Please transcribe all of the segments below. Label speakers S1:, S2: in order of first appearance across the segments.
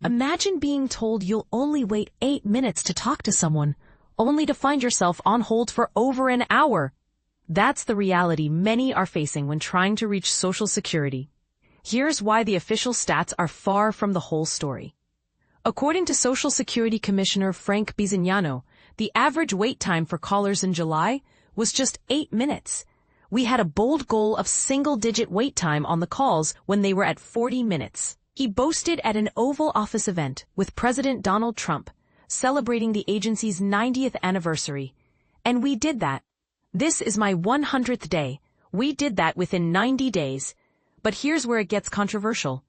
S1: Imagine being told you'll only wait 8 minutes to talk to someone, only to find yourself on hold for over an hour. That's the reality many are facing when trying to reach Social Security. Here's why the official stats are far from the whole story. According to Social Security Commissioner Frank Bisignano, the average wait time for callers in July was just 8 minutes. We had a bold goal of single-digit wait time on the calls when they were at 40 minutes. He boasted at an Oval Office event with President Donald Trump, celebrating the agency's 90th anniversary. And we did that. This is my 100th day. We did that within 90 days. But here's where it gets controversial.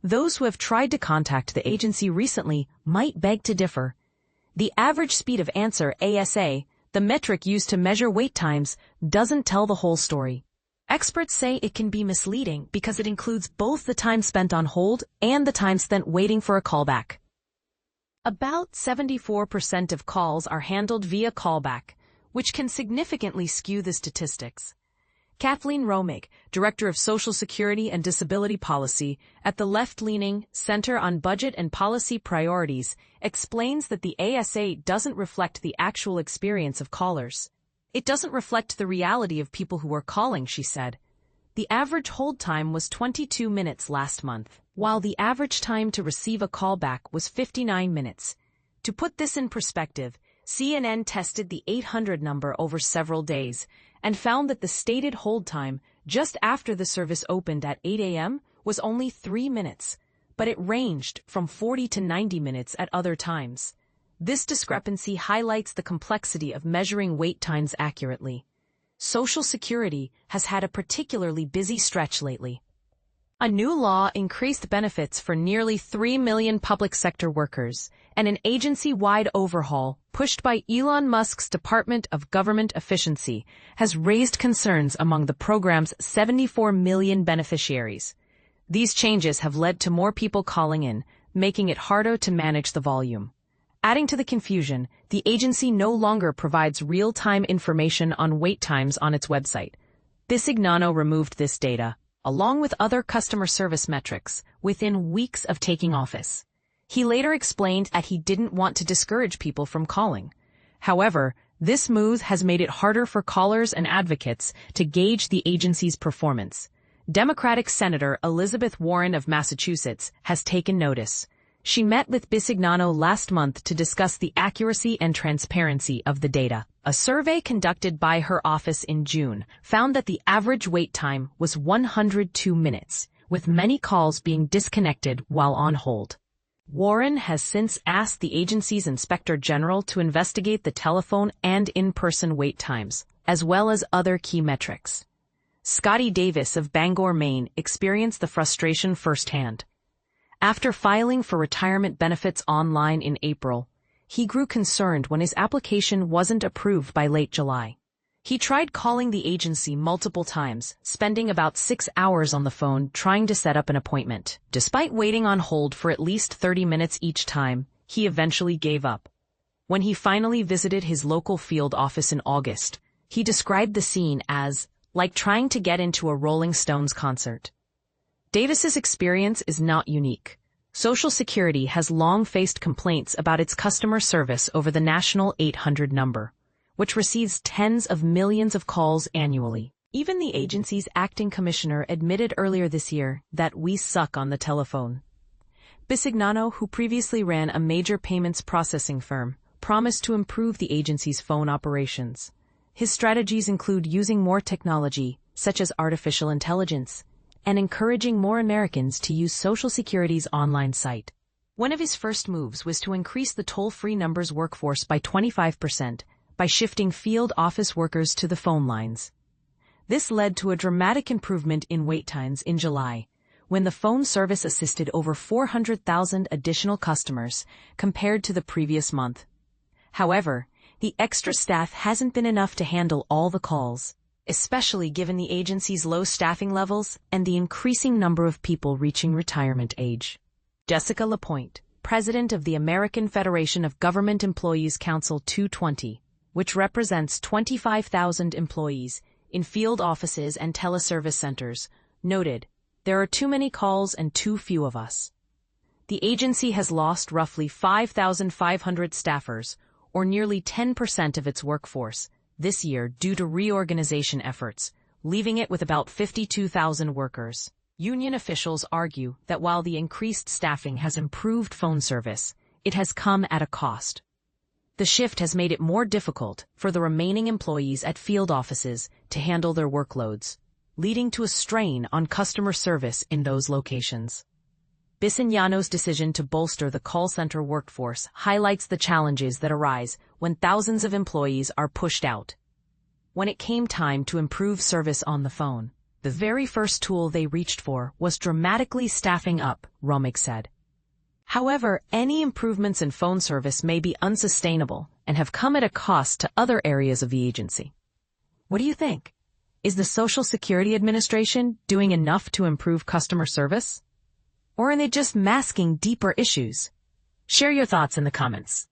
S1: Those who have tried to contact the agency recently might beg to differ. The average speed of answer, ASA, the metric used to measure wait times, doesn't tell the whole story. Experts say it can be misleading because it includes both the time spent on hold and the time spent waiting for a callback. About 74% of calls are handled via callback, which can significantly skew the statistics. Kathleen Romig, Director of Social Security and Disability Policy at the left-leaning Center on Budget and Policy Priorities, explains that the ASA doesn't reflect the actual experience of callers. It doesn't reflect the reality of people who are calling, she said. The average hold time was 22 minutes last month, while the average time to receive a callback was 59 minutes. To put this in perspective, CNN tested the 800 number over several days and found that the stated hold time just after the service opened at 8 a.m. was only 3 minutes, but it ranged from 40 to 90 minutes at other times. This discrepancy highlights the complexity of measuring wait times accurately. Social Security has had a particularly busy stretch lately. A new law increased benefits for nearly 3 million public sector workers, and an agency-wide overhaul pushed by Elon Musk's Department of Government Efficiency has raised concerns among the program's 74 million beneficiaries. These changes have led to more people calling in, making it harder to manage the volume. Adding to the confusion, the agency no longer provides real-time information on wait times on its website. Bisignano removed this data, along with other customer service metrics, within weeks of taking office. He later explained that he didn't want to discourage people from calling. However, this move has made it harder for callers and advocates to gauge the agency's performance. Democratic Senator Elizabeth Warren of Massachusetts has taken notice. She met with Bisignano last month to discuss the accuracy and transparency of the data. A survey conducted by her office in June found that the average wait time was 102 minutes, with many calls being disconnected while on hold. Warren has since asked the agency's Inspector General to investigate the telephone and in-person wait times, as well as other key metrics. Scotty Davis of Bangor, Maine, experienced the frustration firsthand. After filing for retirement benefits online in April, he grew concerned when his application wasn't approved by late July. He tried calling the agency multiple times, spending about 6 hours on the phone trying to set up an appointment. Despite waiting on hold for at least 30 minutes each time, he eventually gave up. When he finally visited his local field office in August, he described the scene as like trying to get into a Rolling Stones concert. Davis's experience is not unique. Social Security has long faced complaints about its customer service over the national 800 number, which receives tens of millions of calls annually. Even the agency's acting commissioner admitted earlier this year that we suck on the telephone. Bisignano, who previously ran a major payments processing firm, promised to improve the agency's phone operations. His strategies include using more technology, such as artificial intelligence, and encouraging more Americans to use Social Security's online site. One of his first moves was to increase the toll-free number's workforce by 25% by shifting field office workers to the phone lines. This led to a dramatic improvement in wait times in July, when the phone service assisted over 400,000 additional customers compared to the previous month. However, the extra staff hasn't been enough to handle all the calls, especially given the agency's low staffing levels and the increasing number of people reaching retirement age. Jessica Lapointe, president of the American Federation of Government Employees Council 220, which represents 25,000 employees in field offices and teleservice centers, noted, "There are too many calls and too few of us." The agency has lost roughly 5,500 staffers, or nearly 10% of its workforce, this year due to reorganization efforts, leaving it with about 52,000 workers. Union officials argue that while the increased staffing has improved phone service, it has come at a cost. The shift has made it more difficult for the remaining employees at field offices to handle their workloads, leading to a strain on customer service in those locations. Bisignano's decision to bolster the call center workforce highlights the challenges that arise when thousands of employees are pushed out. When it came time to improve service on the phone, the very first tool they reached for was dramatically staffing up, Romig said. However, any improvements in phone service may be unsustainable and have come at a cost to other areas of the agency. What do you think? Is the Social Security Administration doing enough to improve customer service? Or are they just masking deeper issues? Share your thoughts in the comments.